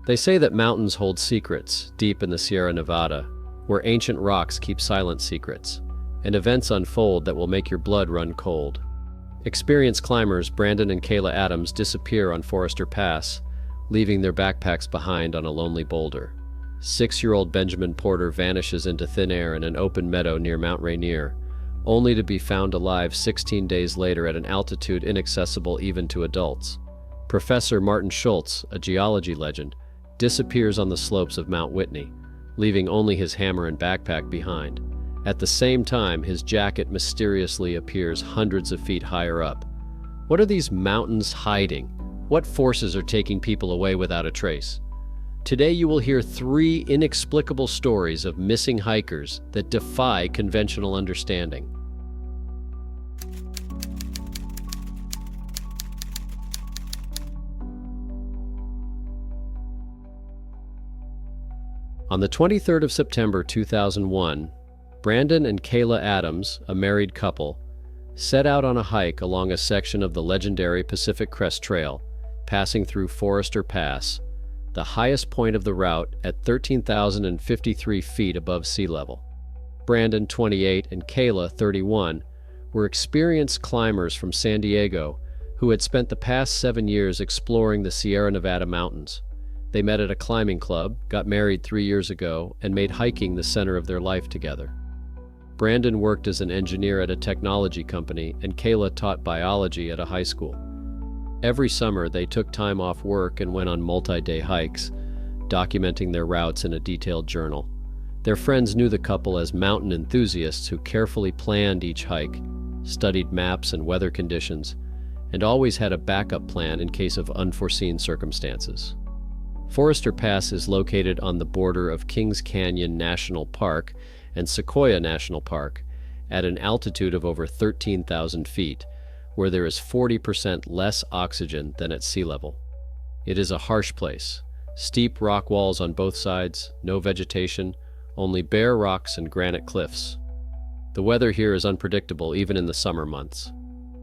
They say that mountains hold secrets deep in the Sierra Nevada, where ancient rocks keep silent secrets, and events unfold that will make your blood run cold. Experienced climbers Brandon and Kayla Adams disappear on Forester Pass, leaving their backpacks behind on a lonely boulder. 6-year-old Benjamin Porter vanishes into thin air in an open meadow near Mount Rainier, only to be found alive 16 days later at an altitude inaccessible even to adults. Professor Martin Schultz, a geology legend, disappears on the slopes of Mount Whitney, leaving only his hammer and backpack behind. At the same time, his jacket mysteriously appears hundreds of feet higher up. What are these mountains hiding? What forces are taking people away without a trace? Today you will hear 3 inexplicable stories of missing hikers that defy conventional understanding. On the 23rd of September 2001, Brandon and Kayla Adams, a married couple, set out on a hike along a section of the legendary Pacific Crest Trail, passing through Forester Pass, the highest point of the route at 13,053 feet above sea level. Brandon, 28, and Kayla, 31, were experienced climbers from San Diego who had spent the past 7 years exploring the Sierra Nevada mountains. They met at a climbing club, got married 3 years ago, and made hiking the center of their life together. Brandon worked as an engineer at a technology company, and Kayla taught biology at a high school. Every summer, they took time off work and went on multi-day hikes, documenting their routes in a detailed journal. Their friends knew the couple as mountain enthusiasts who carefully planned each hike, studied maps and weather conditions, and always had a backup plan in case of unforeseen circumstances. Forester Pass is located on the border of Kings Canyon National Park and Sequoia National Park at an altitude of over 13,000 feet, where there is 40% less oxygen than at sea level. It is a harsh place. Steep rock walls on both sides, no vegetation, only bare rocks and granite cliffs. The weather here is unpredictable even in the summer months.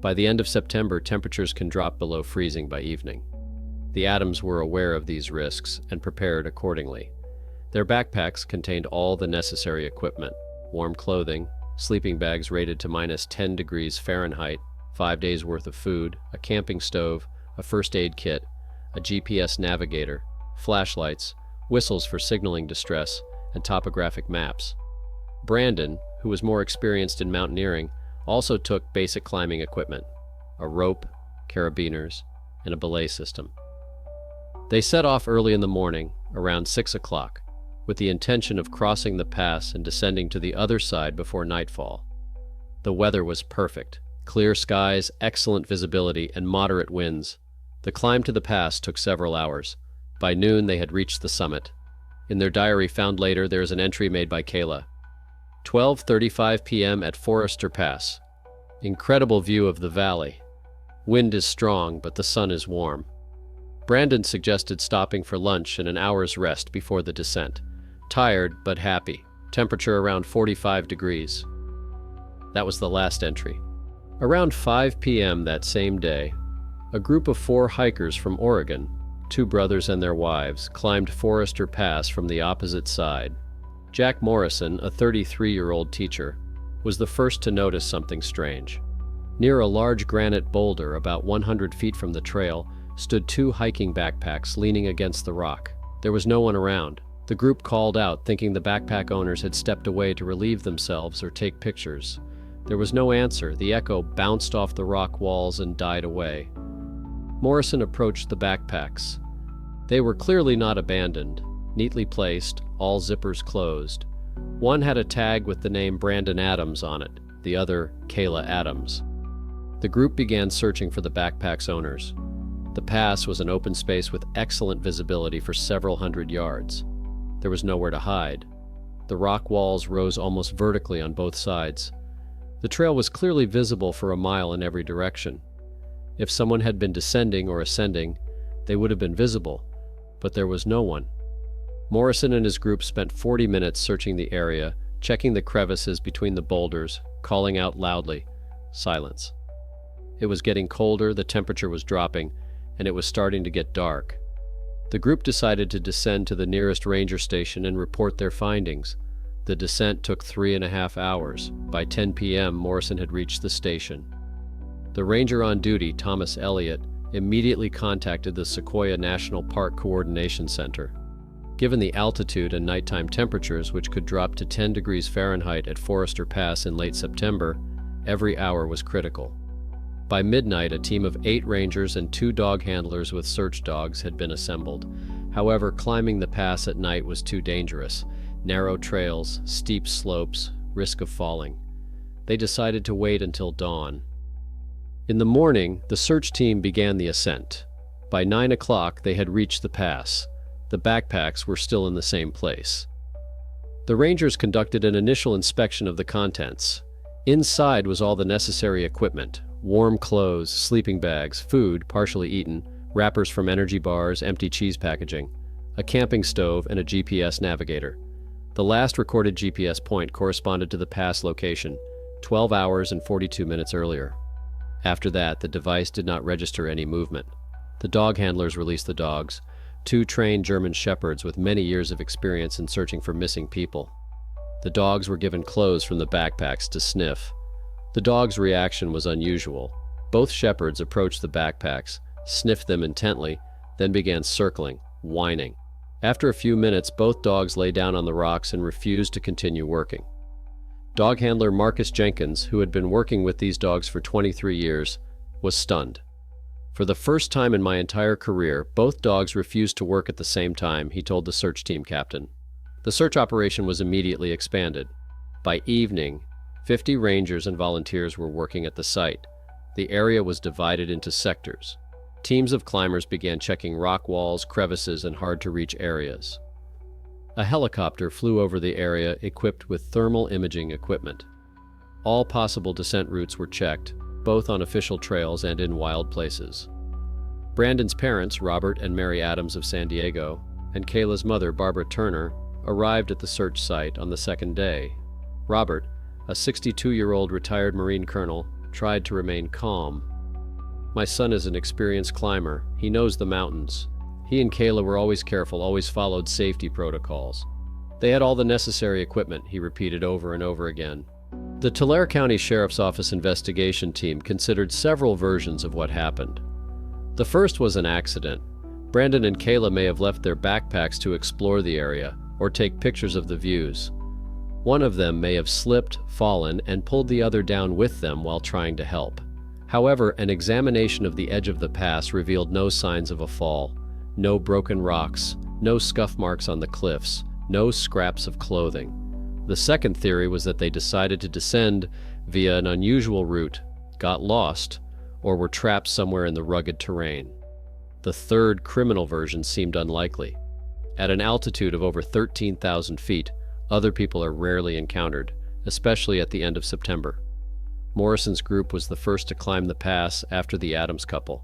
By the end of September, temperatures can drop below freezing by evening. The Adams were aware of these risks and prepared accordingly. Their backpacks contained all the necessary equipment: warm clothing, sleeping bags rated to -10 degrees Fahrenheit, 5 days worth of food, a camping stove, a first aid kit, a GPS navigator, flashlights, whistles for signaling distress, and topographic maps. Brandon, who was more experienced in mountaineering, also took basic climbing equipment: a rope, carabiners, and a belay system. They set off early in the morning, around 6 o'clock, with the intention of crossing the pass and descending to the other side before nightfall. The weather was perfect: clear skies, excellent visibility, and moderate winds. The climb to the pass took several hours. By noon, they had reached the summit. In their diary found later, there is an entry made by Kayla. 12:35 p.m. at Forester Pass. Incredible view of the valley. Wind is strong, but the sun is warm. Brandon suggested stopping for lunch and an hour's rest before the descent. Tired, but happy. Temperature around 45 degrees. That was the last entry. Around 5 p.m. that same day, a group of 4 hikers from Oregon, 2 brothers and their wives, climbed Forester Pass from the opposite side. Jack Morrison, a 33-year-old teacher, was the first to notice something strange. Near a large granite boulder about 100 feet from the trail stood 2 hiking backpacks leaning against the rock. There was no one around. The group called out, thinking the backpack owners had stepped away to relieve themselves or take pictures. There was no answer. The echo bounced off the rock walls and died away. Morrison approached the backpacks. They were clearly not abandoned, neatly placed, all zippers closed. One had a tag with the name Brandon Adams on it, the other Kayla Adams. The group began searching for the backpack's owners. The pass was an open space with excellent visibility for several hundred yards. There was nowhere to hide. The rock walls rose almost vertically on both sides. The trail was clearly visible for a mile in every direction. If someone had been descending or ascending, they would have been visible, but there was no one. Morrison and his group spent 40 minutes searching the area, checking the crevices between the boulders, calling out loudly. Silence. It was getting colder, the temperature was dropping, and it was starting to get dark. The group decided to descend to the nearest ranger station and report their findings. The descent took 3.5 hours. By 10 p.m., Morrison had reached the station. The ranger on duty, Thomas Elliott, immediately contacted the Sequoia National Park Coordination Center. Given the altitude and nighttime temperatures, which could drop to 10 degrees Fahrenheit at Forester Pass in late September, every hour was critical. By midnight, a team of 8 rangers and 2 dog handlers with search dogs had been assembled. However, climbing the pass at night was too dangerous. Narrow trails, steep slopes, risk of falling. They decided to wait until dawn. In the morning, the search team began the ascent. By 9 o'clock, they had reached the pass. The backpacks were still in the same place. The rangers conducted an initial inspection of the contents. Inside was all the necessary equipment: warm clothes, sleeping bags, food, partially eaten, wrappers from energy bars, empty cheese packaging, a camping stove, and a GPS navigator. The last recorded GPS point corresponded to the pass location, 12 hours and 42 minutes earlier. After that, the device did not register any movement. The dog handlers released the dogs, 2 trained German shepherds with many years of experience in searching for missing people. The dogs were given clothes from the backpacks to sniff. The dogs' reaction was unusual. Both shepherds approached the backpacks, sniffed them intently, then began circling, whining. After a few minutes, both dogs lay down on the rocks and refused to continue working. Dog handler Marcus Jenkins, who had been working with these dogs for 23 years, was stunned. For the first time in my entire career, both dogs refused to work at the same time, he told the search team captain. The search operation was immediately expanded. By evening, 50 rangers and volunteers were working at the site. The area was divided into sectors. Teams of climbers began checking rock walls, crevices, and hard-to-reach areas. A helicopter flew over the area equipped with thermal imaging equipment. All possible descent routes were checked, both on official trails and in wild places. Brandon's parents, Robert and Mary Adams of San Diego, and Kayla's mother, Barbara Turner, arrived at the search site on the second day. Robert, a 62-year-old retired Marine colonel, tried to remain calm. "My son is an experienced climber. He knows the mountains. He and Kayla were always careful, always followed safety protocols. They had all the necessary equipment," he repeated over and over again. The Tulare County Sheriff's Office investigation team considered several versions of what happened. The first was an accident. Brandon and Kayla may have left their backpacks to explore the area or take pictures of the views. One of them may have slipped, fallen, and pulled the other down with them while trying to help. However, an examination of the edge of the pass revealed no signs of a fall, no broken rocks, no scuff marks on the cliffs, no scraps of clothing. The second theory was that they decided to descend via an unusual route, got lost, or were trapped somewhere in the rugged terrain. The third, criminal version seemed unlikely. At an altitude of over 13,000 feet, other people are rarely encountered, especially at the end of September. Morrison's group was the first to climb the pass after the Adams couple.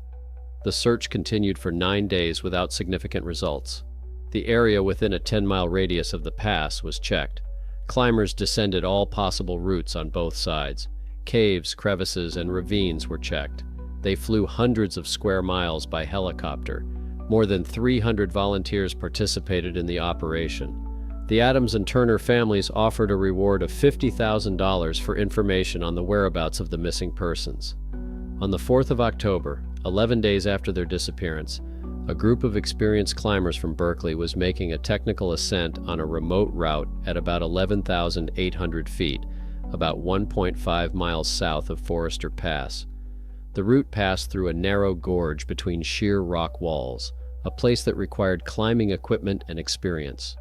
The search continued for 9 days without significant results. The area within a 10-mile radius of the pass was checked. Climbers descended all possible routes on both sides. Caves, crevices, and ravines were checked. They flew hundreds of square miles by helicopter. More than 300 volunteers participated in the operation. The Adams and Turner families offered a reward of $50,000 for information on the whereabouts of the missing persons. On the 4th of October, 11 days after their disappearance, a group of experienced climbers from Berkeley was making a technical ascent on a remote route at about 11,800 feet, about 1.5 miles south of Forester Pass. The route passed through a narrow gorge between sheer rock walls, a place that required climbing equipment and experience.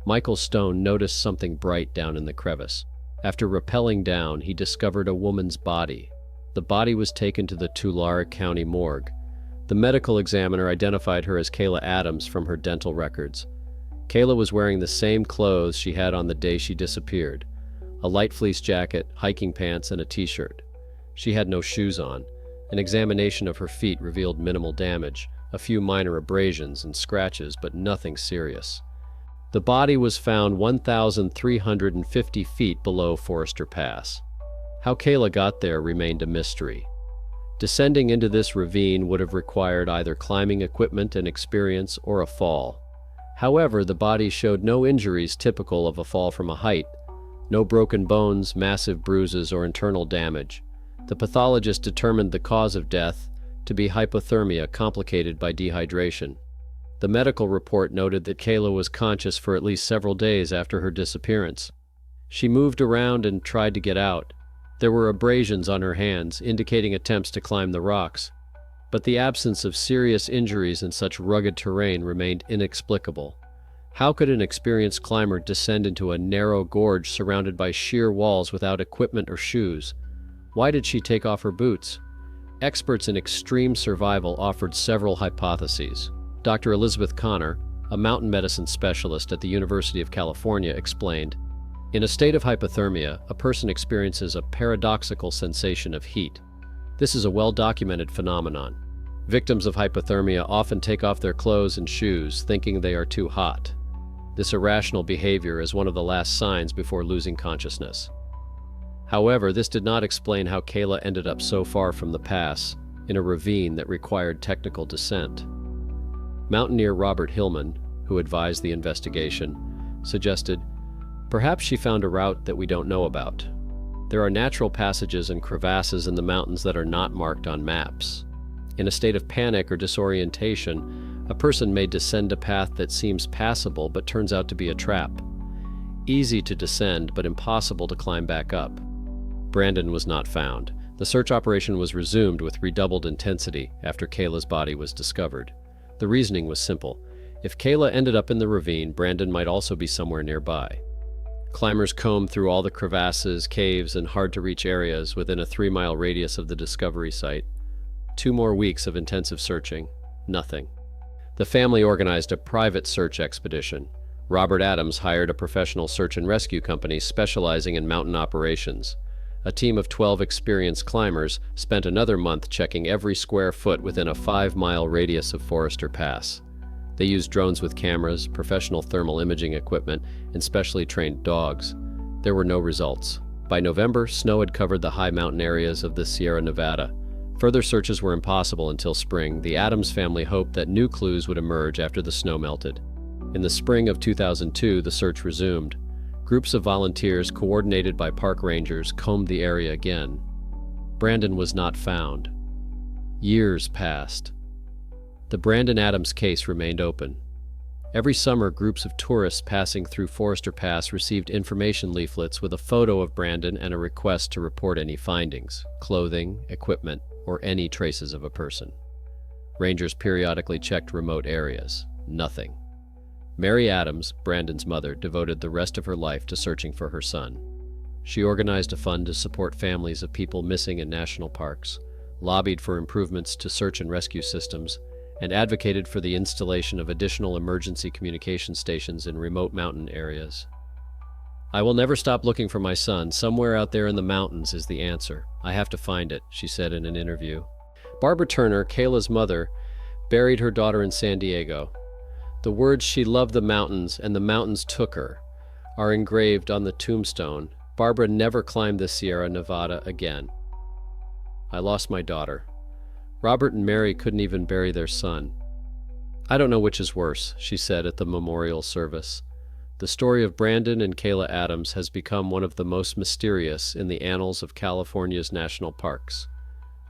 Michael Stone noticed something bright down in the crevice. After rappelling down, he discovered a woman's body. The body was taken to the Tulare County morgue. The medical examiner identified her as Kayla Adams from her dental records. Kayla was wearing the same clothes she had on the day she disappeared: a light fleece jacket, hiking pants, and a t-shirt. She had no shoes on. An examination of her feet revealed minimal damage, a few minor abrasions and scratches, but nothing serious. The body was found 1,350 feet below Forester Pass. How Kayla got there remained a mystery. Descending into this ravine would have required either climbing equipment and experience or a fall. However, the body showed no injuries typical of a fall from a height. No broken bones, massive bruises, or internal damage. The pathologist determined the cause of death to be hypothermia complicated by dehydration. The medical report noted that Kayla was conscious for at least several days after her disappearance. She moved around and tried to get out. There were abrasions on her hands, indicating attempts to climb the rocks. But the absence of serious injuries in such rugged terrain remained inexplicable. How could an experienced climber descend into a narrow gorge surrounded by sheer walls without equipment or shoes? Why did she take off her boots? Experts in extreme survival offered several hypotheses. Dr. Elizabeth Connor, a mountain medicine specialist at the University of California, explained, "In a state of hypothermia, a person experiences a paradoxical sensation of heat. This is a well-documented phenomenon. Victims of hypothermia often take off their clothes and shoes, thinking they are too hot. This irrational behavior is one of the last signs before losing consciousness." However, this did not explain how Kayla ended up so far from the pass, in a ravine that required technical descent. Mountaineer Robert Hillman, who advised the investigation, suggested, "Perhaps she found a route that we don't know about. There are natural passages and crevasses in the mountains that are not marked on maps. In a state of panic or disorientation, a person may descend a path that seems passable but turns out to be a trap. Easy to descend, but impossible to climb back up." Brandon was not found. The search operation was resumed with redoubled intensity after Kayla's body was discovered. The reasoning was simple. If Kayla ended up in the ravine, Brandon might also be somewhere nearby. Climbers combed through all the crevasses, caves, and hard-to-reach areas within a 3-mile radius of the discovery site. 2 more weeks of intensive searching. Nothing. The family organized a private search expedition. Robert Adams hired a professional search and rescue company specializing in mountain operations. A team of 12 experienced climbers spent another month checking every square foot within a 5-mile radius of Forester Pass. They used drones with cameras, professional thermal imaging equipment, and specially trained dogs. There were no results. By November, snow had covered the high mountain areas of the Sierra Nevada. Further searches were impossible until spring. The Adams family hoped that new clues would emerge after the snow melted. In the spring of 2002, the search resumed. Groups of volunteers, coordinated by park rangers, combed the area again. Brandon was not found. Years passed. The Brandon Adams case remained open. Every summer, groups of tourists passing through Forester Pass received information leaflets with a photo of Brandon and a request to report any findings, clothing, equipment, or any traces of a person. Rangers periodically checked remote areas. Nothing. Mary Adams, Brandon's mother, devoted the rest of her life to searching for her son. She organized a fund to support families of people missing in national parks, lobbied for improvements to search and rescue systems, and advocated for the installation of additional emergency communication stations in remote mountain areas. "I will never stop looking for my son. Somewhere out there in the mountains is the answer. I have to find it," she said in an interview. Barbara Turner, Kayla's mother, buried her daughter in San Diego. The words "she loved the mountains and the mountains took her" are engraved on the tombstone. Barbara never climbed the Sierra Nevada again. "I lost my daughter." Robert and Mary couldn't even bury their son. "I don't know which is worse," she said at the memorial service. The story of Brandon and Kayla Adams has become one of the most mysterious in the annals of California's national parks.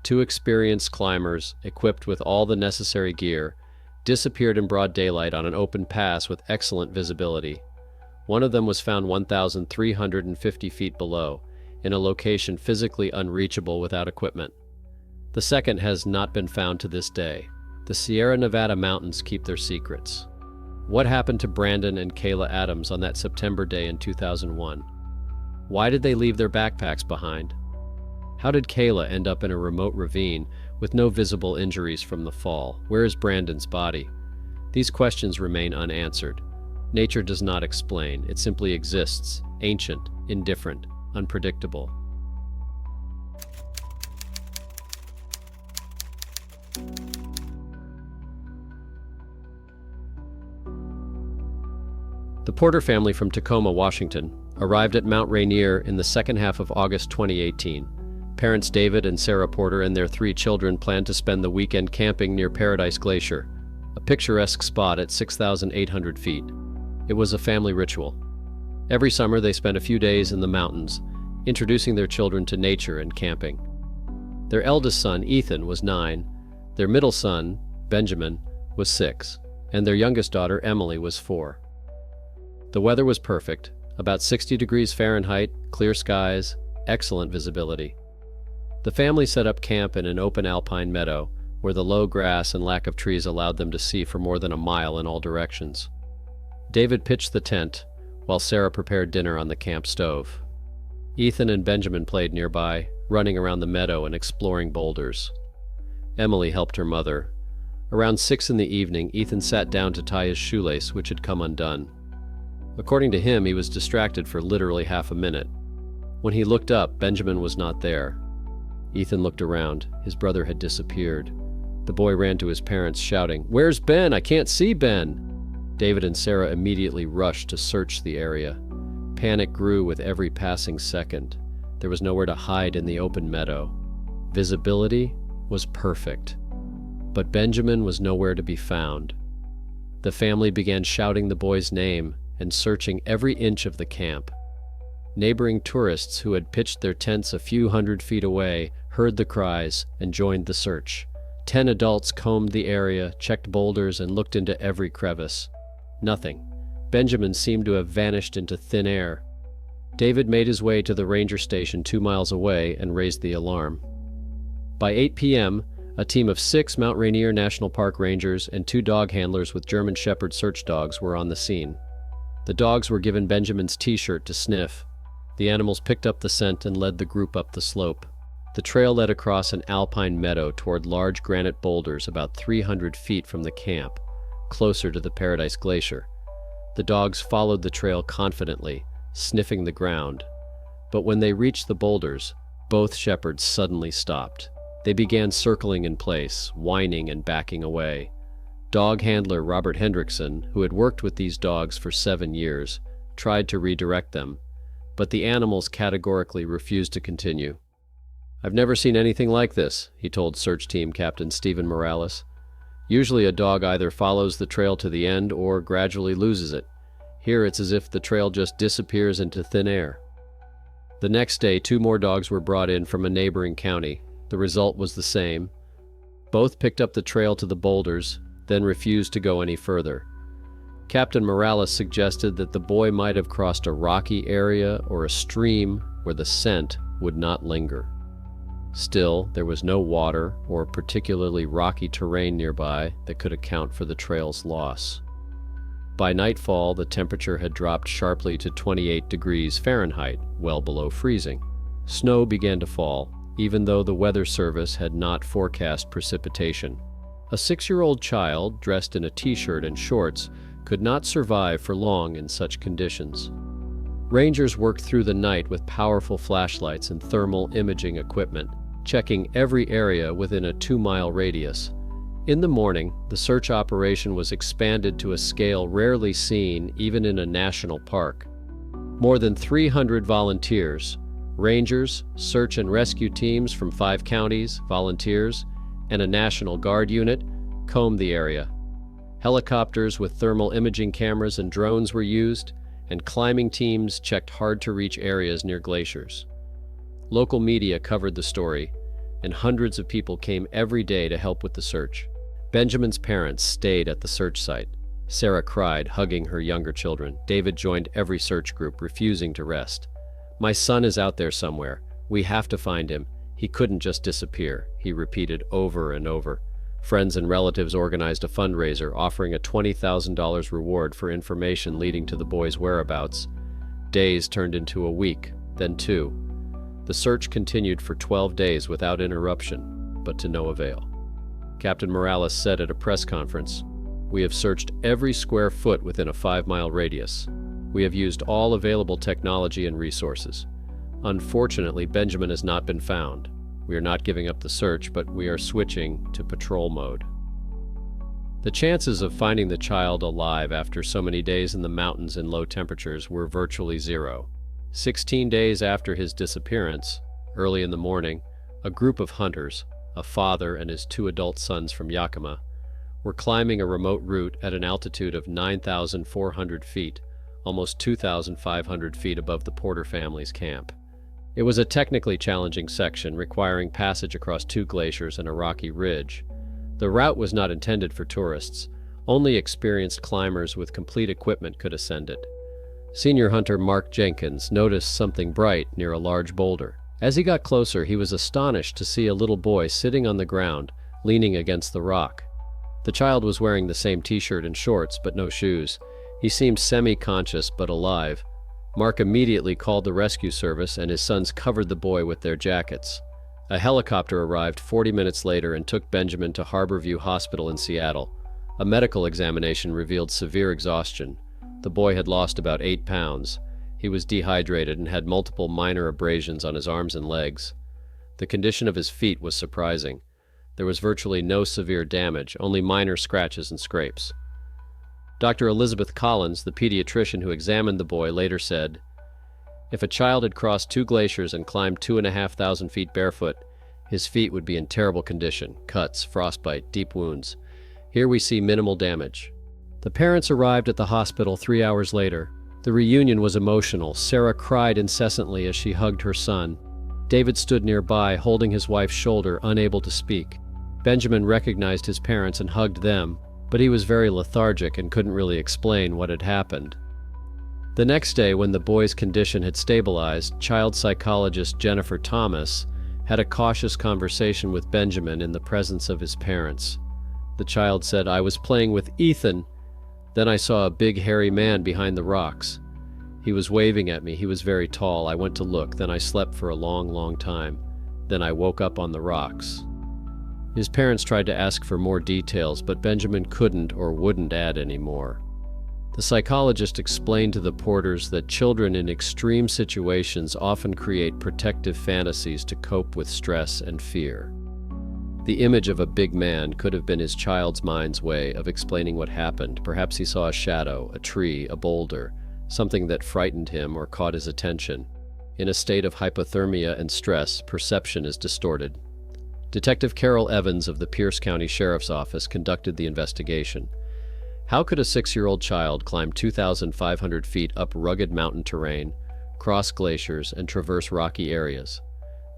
2 experienced climbers, equipped with all the necessary gear, disappeared in broad daylight on an open pass with excellent visibility. One of them was found 1,350 feet below, in a location physically unreachable without equipment. The second has not been found to this day. The Sierra Nevada mountains keep their secrets. What happened to Brandon and Kayla Adams on that September day in 2001? Why did they leave their backpacks behind? How did Kayla end up in a remote ravine with no visible injuries from the fall? Where is Brandon's body? These questions remain unanswered. Nature does not explain. It simply exists, ancient, indifferent, unpredictable. The Porter family from Tacoma, Washington, arrived at Mount Rainier in the second half of August 2018. Parents David and Sarah Porter and their 3 children planned to spend the weekend camping near Paradise Glacier, a picturesque spot at 6,800 feet. It was a family ritual. Every summer they spent a few days in the mountains, introducing their children to nature and camping. Their eldest son, Ethan, was 9, their middle son, Benjamin, was 6, and their youngest daughter, Emily, was 4. The weather was perfect, about 60 degrees Fahrenheit, clear skies, excellent visibility. The family set up camp in an open alpine meadow, where the low grass and lack of trees allowed them to see for more than a mile in all directions. David pitched the tent, while Sarah prepared dinner on the camp stove. Ethan and Benjamin played nearby, running around the meadow and exploring boulders. Emily helped her mother. Around 6 in the evening, Ethan sat down to tie his shoelace, which had come undone. According to him, he was distracted for literally half a minute. When he looked up, Benjamin was not there. Ethan looked around. His brother had disappeared. The boy ran to his parents, shouting, "Where's Ben? I can't see Ben!" David and Sarah immediately rushed to search the area. Panic grew with every passing second. There was nowhere to hide in the open meadow. Visibility was perfect. But Benjamin was nowhere to be found. The family began shouting the boy's name and searching every inch of the camp. Neighboring tourists who had pitched their tents a few hundred feet away heard the cries and joined the search. 10 adults combed the area, checked boulders, and looked into every crevice. Nothing. Benjamin seemed to have vanished into thin air. David made his way to the ranger station 2 miles away and raised the alarm. By 8 p.m., a team of 6 Mount Rainier National Park rangers and 2 dog handlers with German Shepherd search dogs were on the scene. The dogs were given Benjamin's t-shirt to sniff. The animals picked up the scent and led the group up the slope. The trail led across an alpine meadow toward large granite boulders about 300 feet from the camp, closer to the Paradise Glacier. The dogs followed the trail confidently, sniffing the ground. But when they reached the boulders, both shepherds suddenly stopped. They began circling in place, whining and backing away. Dog handler Robert Hendrickson, who had worked with these dogs for 7 years, tried to redirect them, but the animals categorically refused to continue. "I've never seen anything like this," he told search team Captain Stephen Morales. "Usually a dog either follows the trail to the end or gradually loses it. Here it's as if the trail just disappears into thin air." The next day, 2 more dogs were brought in from a neighboring county. The result was the same. Both picked up the trail to the boulders, then refused to go any further. Captain Morales suggested that the boy might have crossed a rocky area or a stream where the scent would not linger. Still, there was no water or particularly rocky terrain nearby that could account for the trail's loss. By nightfall, the temperature had dropped sharply to 28 degrees Fahrenheit, well below freezing. Snow began to fall, even though the Weather Service had not forecast precipitation. A 6-year-old child, dressed in a t-shirt and shorts, could not survive for long in such conditions. Rangers worked through the night with powerful flashlights and thermal imaging equipment, checking every area within a 2-mile radius. In the morning, the search operation was expanded to a scale rarely seen even in a national park. More than 300 volunteers, rangers, search and rescue teams from 5 counties, volunteers, and a National Guard unit, combed the area. Helicopters with thermal imaging cameras and drones were used, and climbing teams checked hard-to-reach areas near glaciers. Local media covered the story, and hundreds of people came every day to help with the search. Benjamin's parents stayed at the search site. Sarah cried, hugging her younger children. David joined every search group, refusing to rest. "My son is out there somewhere. We have to find him. He couldn't just disappear," he repeated over and over. Friends and relatives organized a fundraiser, offering a $20,000 reward for information leading to the boy's whereabouts. Days turned into a week, then 2. The search continued for 12 days without interruption, but to no avail. Captain Morales said at a press conference, "We have searched every square foot within a 5-mile radius. We have used all available technology and resources. Unfortunately, Benjamin has not been found. We are not giving up the search, but we are switching to patrol mode." The chances of finding the child alive after so many days in the mountains in low temperatures were virtually 0. 16 days after his disappearance, early in the morning, A group of hunters, a father and his two adult sons from Yakima, were climbing a remote route at an altitude of 9,400 feet, almost 2,500 feet above the Porter family's camp. It was a technically challenging section requiring passage across two glaciers and a rocky ridge. The route was not intended for tourists. Only experienced climbers with complete equipment could ascend it. Senior hunter Mark Jenkins noticed something bright near a large boulder. As he got closer, he was astonished to see a little boy sitting on the ground, leaning against the rock. The child was wearing the same t-shirt and shorts, but no shoes. He seemed semi-conscious but alive. Mark immediately called the rescue service, and his sons covered the boy with their jackets. A helicopter arrived 40 minutes later and took Benjamin to Harborview Hospital in Seattle. A medical examination revealed severe exhaustion. The boy had lost about 8 pounds. He was dehydrated and had multiple minor abrasions on his arms and legs. The condition of his feet was surprising. There was virtually no severe damage, only minor scratches and scrapes. Dr. Elizabeth Collins, the pediatrician who examined the boy, later said, "If a child had crossed 2 glaciers and climbed 2,500 feet barefoot, his feet would be in terrible condition, cuts, frostbite, deep wounds. Here we see minimal damage." The parents arrived at the hospital 3 hours later. The reunion was emotional. Sarah cried incessantly as she hugged her son. David stood nearby, holding his wife's shoulder, unable to speak. Benjamin recognized his parents and hugged them, but he was very lethargic and couldn't really explain what had happened. The next day, when the boy's condition had stabilized, child psychologist Jennifer Thomas had a cautious conversation with Benjamin in the presence of his parents. The child said, "I was playing with Ethan. Then I saw a big hairy man behind the rocks. He was waving at me. He was very tall. I went to look. Then I slept for a long, long time. Then I woke up on the rocks." His parents tried to ask for more details, but Benjamin couldn't or wouldn't add any more. The psychologist explained to the Porters that children in extreme situations often create protective fantasies to cope with stress and fear. The image of a big man could have been his child's mind's way of explaining what happened. Perhaps he saw a shadow, a tree, a boulder, something that frightened him or caught his attention. In a state of hypothermia and stress, perception is distorted. Detective Carol Evans of the Pierce County Sheriff's Office conducted the investigation. How could a 6-year-old child climb 2,500 feet up rugged mountain terrain, cross glaciers, and traverse rocky areas?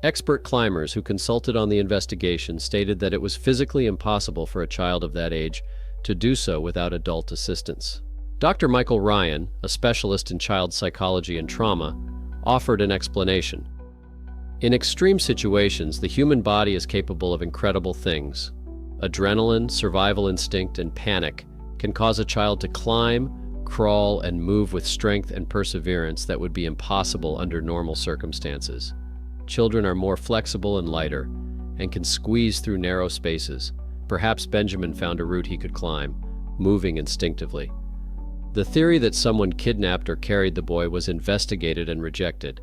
Expert climbers who consulted on the investigation stated that it was physically impossible for a child of that age to do so without adult assistance. Dr. Michael Ryan, a specialist in child psychology and trauma, offered an explanation. In extreme situations, the human body is capable of incredible things. Adrenaline, survival instinct, and panic can cause a child to climb, crawl, and move with strength and perseverance that would be impossible under normal circumstances. Children are more flexible and lighter, and can squeeze through narrow spaces. Perhaps Benjamin found a route he could climb, moving instinctively. The theory that someone kidnapped or carried the boy was investigated and rejected.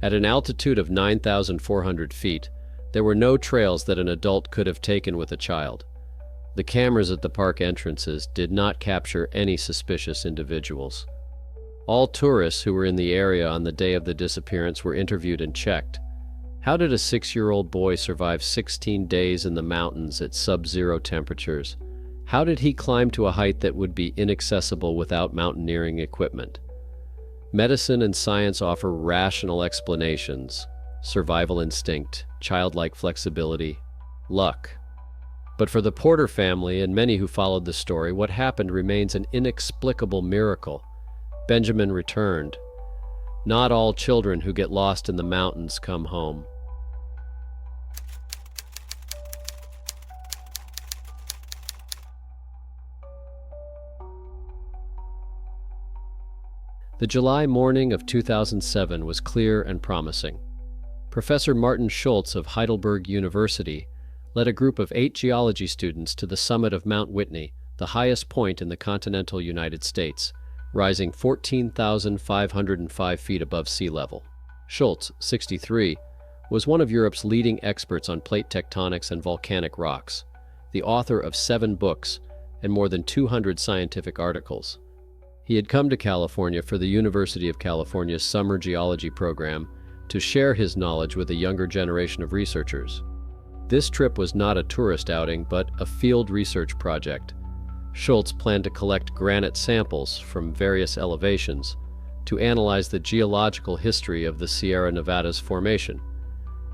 At an altitude of 9,400 feet, there were no trails that an adult could have taken with a child. The cameras at the park entrances did not capture any suspicious individuals. All tourists who were in the area on the day of the disappearance were interviewed and checked. How did a 6-year-old boy survive 16 days in the mountains at sub-zero temperatures? How did he climb to a height that would be inaccessible without mountaineering equipment? Medicine and science offer rational explanations: survival instinct, childlike flexibility, luck. But for the Porter family and many who followed the story, what happened remains an inexplicable miracle. Benjamin returned. Not all children who get lost in the mountains come home. The July morning of 2007 was clear and promising. Professor Martin Schultz of Heidelberg University led a group of 8 geology students to the summit of Mount Whitney, the highest point in the continental United States, rising 14,505 feet above sea level. Schultz, 63, was one of Europe's leading experts on plate tectonics and volcanic rocks, the author of 7 books and more than 200 scientific articles. He had come to California for the University of California's summer geology program to share his knowledge with a younger generation of researchers. This trip was not a tourist outing, but a field research project. Schultz planned to collect granite samples from various elevations to analyze the geological history of the Sierra Nevadas formation.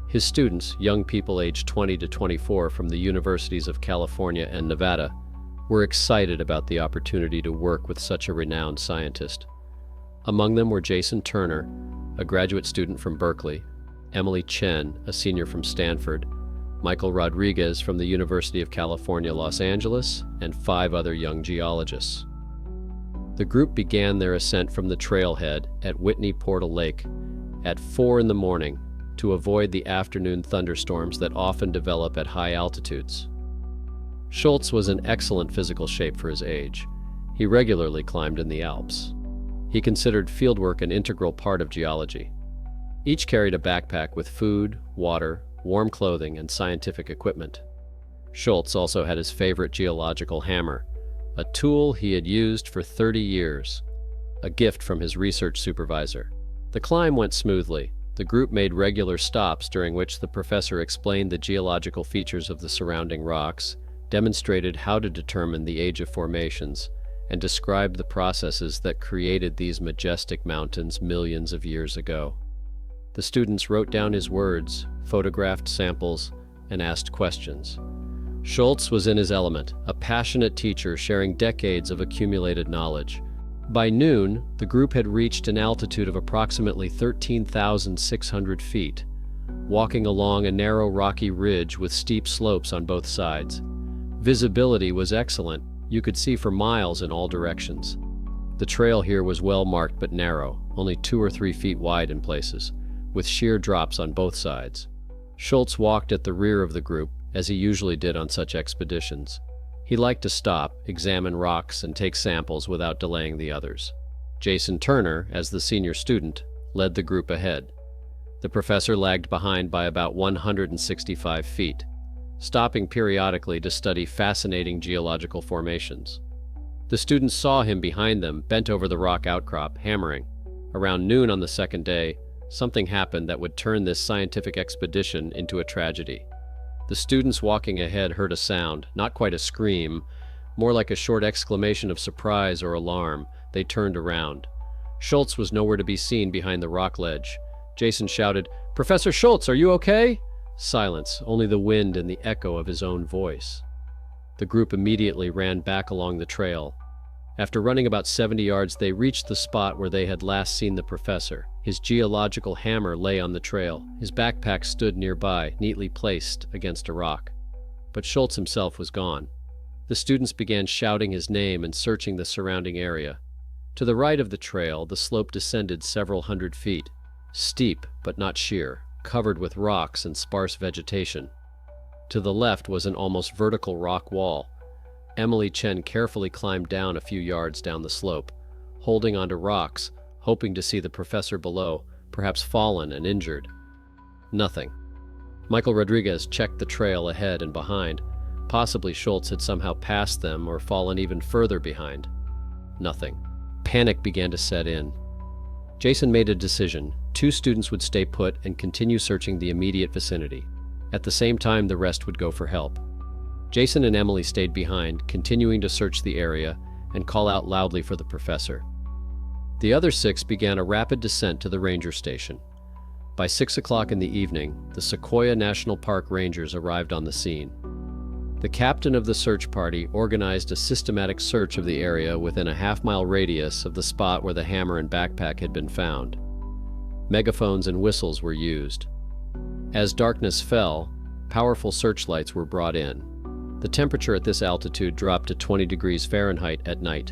His students, young people aged 20 to 24 from the universities of California and Nevada, were excited about the opportunity to work with such a renowned scientist. Among them were Jason Turner, a graduate student from Berkeley, Emily Chen, a senior from Stanford, Michael Rodriguez from the University of California, Los Angeles, and 5 other young geologists. The group began their ascent from the trailhead at Whitney Portal Lake at 4 in the morning to avoid the afternoon thunderstorms that often develop at high altitudes. Schultz was in excellent physical shape for his age. He regularly climbed in the Alps. He considered fieldwork an integral part of geology. Each carried a backpack with food, water, warm clothing, and scientific equipment. Schultz also had his favorite geological hammer, a tool he had used for 30 years, a gift from his research supervisor. The climb went smoothly. The group made regular stops during which the professor explained the geological features of the surrounding rocks, demonstrated how to determine the age of formations, and described the processes that created these majestic mountains millions of years ago. The students wrote down his words, photographed samples, and asked questions. Schultz was in his element, a passionate teacher sharing decades of accumulated knowledge. By noon, the group had reached an altitude of approximately 13,600 feet, walking along a narrow rocky ridge with steep slopes on both sides. Visibility was excellent. You could see for miles in all directions. The trail here was well marked but narrow, only 2 or 3 feet wide in places, with sheer drops on both sides. Schultz walked at the rear of the group, as he usually did on such expeditions. He liked to stop, examine rocks, and take samples without delaying the others. Jason Turner, as the senior student, led the group ahead. The professor lagged behind by about 165 feet, stopping periodically to study fascinating geological formations. The students saw him behind them, bent over the rock outcrop, hammering. Around noon on the second day, something happened that would turn this scientific expedition into a tragedy. The students walking ahead heard a sound, not quite a scream, more like a short exclamation of surprise or alarm. They turned around. Schultz was nowhere to be seen behind the rock ledge. Jason shouted, "Professor Schultz, are you okay?" Silence, only the wind and the echo of his own voice. The group immediately ran back along the trail. After running about 70 yards, they reached the spot where they had last seen the professor. His geological hammer lay on the trail. His backpack stood nearby, neatly placed against a rock. But Schultz himself was gone. The students began shouting his name and searching the surrounding area. To the right of the trail, the slope descended several hundred feet, steep but not sheer, covered with rocks and sparse vegetation. To the left was an almost vertical rock wall. Emily Chen carefully climbed down a few yards down the slope, holding onto rocks, hoping to see the professor below, perhaps fallen and injured. Nothing. Michael Rodriguez checked the trail ahead and behind. Possibly Schultz had somehow passed them or fallen even further behind. Nothing. Panic began to set in. Jason made a decision. 2 students would stay put and continue searching the immediate vicinity. At the same time, the rest would go for help. Jason and Emily stayed behind, continuing to search the area and call out loudly for the professor. The other 6 began a rapid descent to the ranger station. By 6 o'clock in the evening, the Sequoia National Park Rangers arrived on the scene. The captain of the search party organized a systematic search of the area within a half-mile radius of the spot where the hammer and backpack had been found. Megaphones and whistles were used. As darkness fell, powerful searchlights were brought in. The temperature at this altitude dropped to 20 degrees Fahrenheit at night.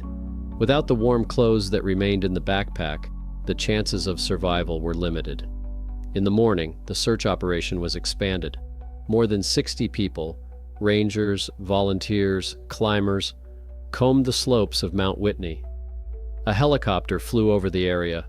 Without the warm clothes that remained in the backpack, the chances of survival were limited. In the morning, the search operation was expanded. More than 60 people, rangers, volunteers, climbers, combed the slopes of Mount Whitney. A helicopter flew over the area.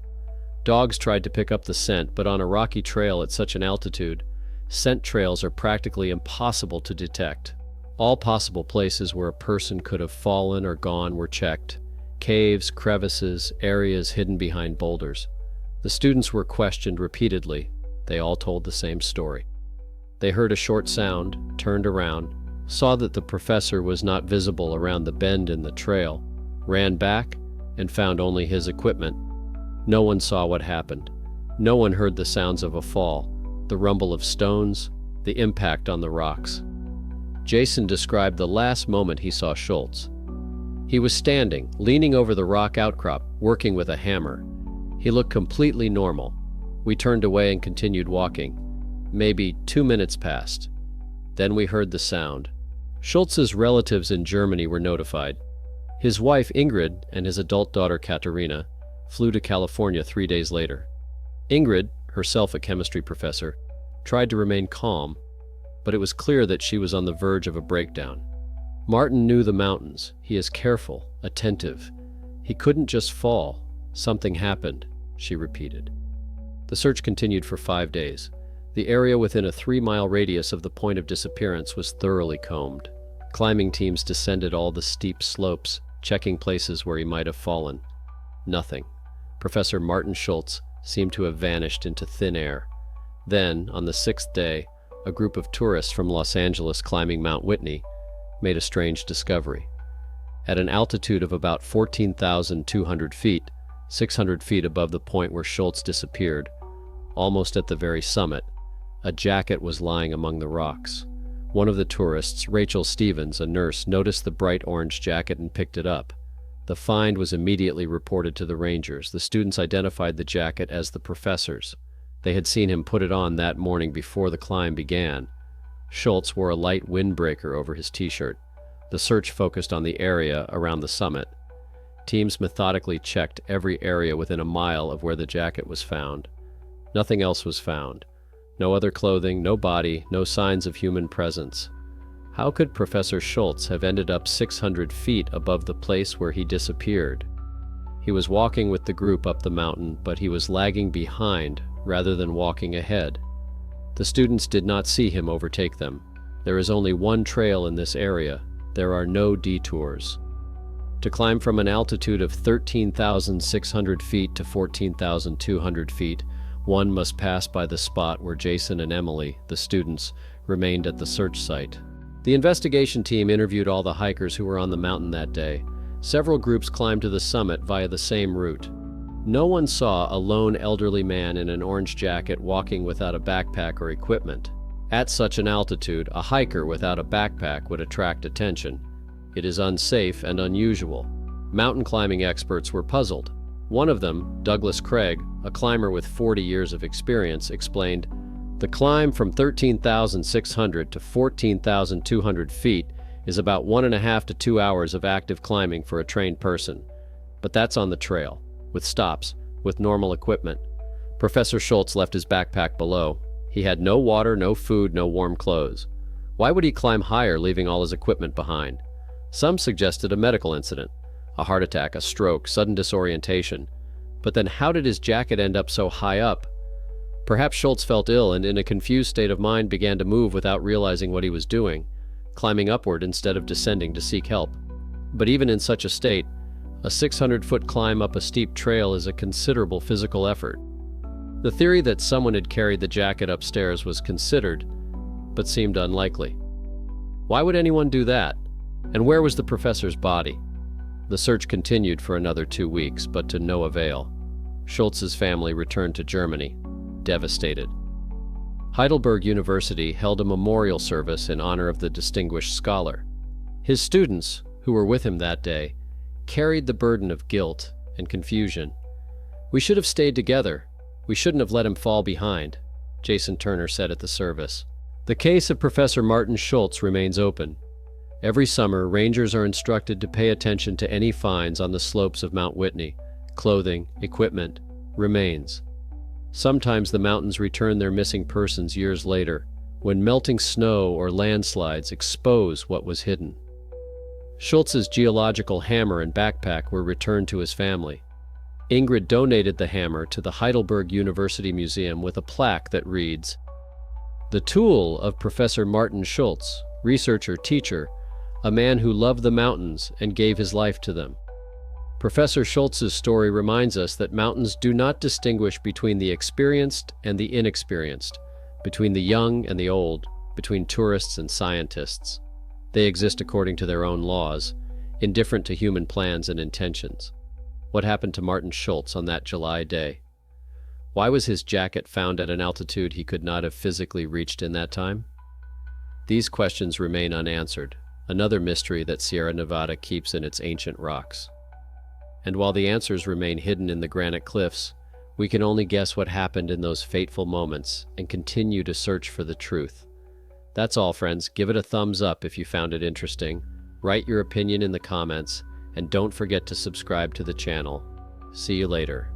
Dogs tried to pick up the scent, but on a rocky trail at such an altitude, scent trails are practically impossible to detect. All possible places where a person could have fallen or gone were checked. Caves, crevices, areas hidden behind boulders. The students were questioned repeatedly, They all told the same story. They heard a short sound, turned around, saw that the professor was not visible around the bend in the trail, ran back, and found only his equipment. No one saw what happened. No one heard the sounds of a fall, the rumble of stones, the impact on the rocks. Jason described the last moment he saw Schultz. He was standing, leaning over the rock outcrop, working with a hammer. He looked completely normal. We turned away and continued walking. Maybe 2 minutes passed. Then we heard the sound. Schultz's relatives in Germany were notified. His wife Ingrid and his adult daughter Katerina flew to California 3 days later. Ingrid, herself a chemistry professor, tried to remain calm, but it was clear that she was on the verge of a breakdown. Martin knew the mountains. He is careful, attentive. He couldn't just fall. Something happened, she repeated. The search continued for 5 days. The area within a 3-mile radius of the point of disappearance was thoroughly combed. Climbing teams descended all the steep slopes, checking places where he might have fallen. Nothing. Professor Martin Schultz seemed to have vanished into thin air. Then, on the 6th day, a group of tourists from Los Angeles climbing Mount Whitney made a strange discovery. At an altitude of about 14,200 feet, 600 feet above the point where Schultz disappeared, almost at the very summit, a jacket was lying among the rocks. One of the tourists, Rachel Stevens, a nurse, noticed the bright orange jacket and picked it up. The find was immediately reported to the rangers. The students identified the jacket as the professor's. They had seen him put it on that morning before the climb began. Schultz wore a light windbreaker over his t-shirt. The search focused on the area around the summit. Teams methodically checked every area within a mile of where the jacket was found. Nothing else was found. No other clothing, no body, no signs of human presence. How could Professor Schultz have ended up 600 feet above the place where he disappeared? He was walking with the group up the mountain, but he was lagging behind rather than walking ahead. The students did not see him overtake them. There is only one trail in this area. There are no detours. To climb from an altitude of 13,600 feet to 14,200 feet, one must pass by the spot where Jason and Emily, the students, remained at the search site. The investigation team interviewed all the hikers who were on the mountain that day. Several groups climbed to the summit via the same route. No one saw a lone elderly man in an orange jacket walking without a backpack or equipment. At such an altitude, a hiker without a backpack would attract attention. It is unsafe and unusual. Mountain climbing experts were puzzled. One of them, Douglas Craig, a climber with 40 years of experience, explained, "The climb from 13,600 to 14,200 feet is about 1.5 to 2 hours of active climbing for a trained person. But that's on the trail, with stops, with normal equipment." Professor Schultz left his backpack below. He had no water, no food, no warm clothes. Why would he climb higher, leaving all his equipment behind? Some suggested a medical incident, a heart attack, a stroke, sudden disorientation. But then how did his jacket end up so high up? Perhaps Schultz felt ill and in a confused state of mind began to move without realizing what he was doing, climbing upward instead of descending to seek help. But even in such a state, a 600-foot climb up a steep trail is a considerable physical effort. The theory that someone had carried the jacket upstairs was considered, but seemed unlikely. Why would anyone do that? And where was the professor's body? The search continued for another 2 weeks, but to no avail. Schultz's family returned to Germany, devastated. Heidelberg University held a memorial service in honor of the distinguished scholar. His students, who were with him that day, carried the burden of guilt and confusion. "We should have stayed together. We shouldn't have let him fall behind," Jason Turner said at the service. The case of Professor Martin Schultz remains open. Every summer, rangers are instructed to pay attention to any finds on the slopes of Mount Whitney: clothing, equipment, remains. Sometimes the mountains return their missing persons years later, when melting snow or landslides expose what was hidden. Schultz's geological hammer and backpack were returned to his family. Ingrid donated the hammer to the Heidelberg University Museum with a plaque that reads, "The tool of Professor Martin Schultz, researcher, teacher, a man who loved the mountains and gave his life to them." Professor Schultz's story reminds us that mountains do not distinguish between the experienced and the inexperienced, between the young and the old, between tourists and scientists. They exist according to their own laws, indifferent to human plans and intentions. What happened to Martin Schultz on that July day? Why was his jacket found at an altitude he could not have physically reached in that time? These questions remain unanswered, another mystery that Sierra Nevada keeps in its ancient rocks. And while the answers remain hidden in the granite cliffs, we can only guess what happened in those fateful moments and continue to search for the truth. That's all, friends. Give it a thumbs up if you found it interesting. Write your opinion in the comments, and don't forget to subscribe to the channel. See you later.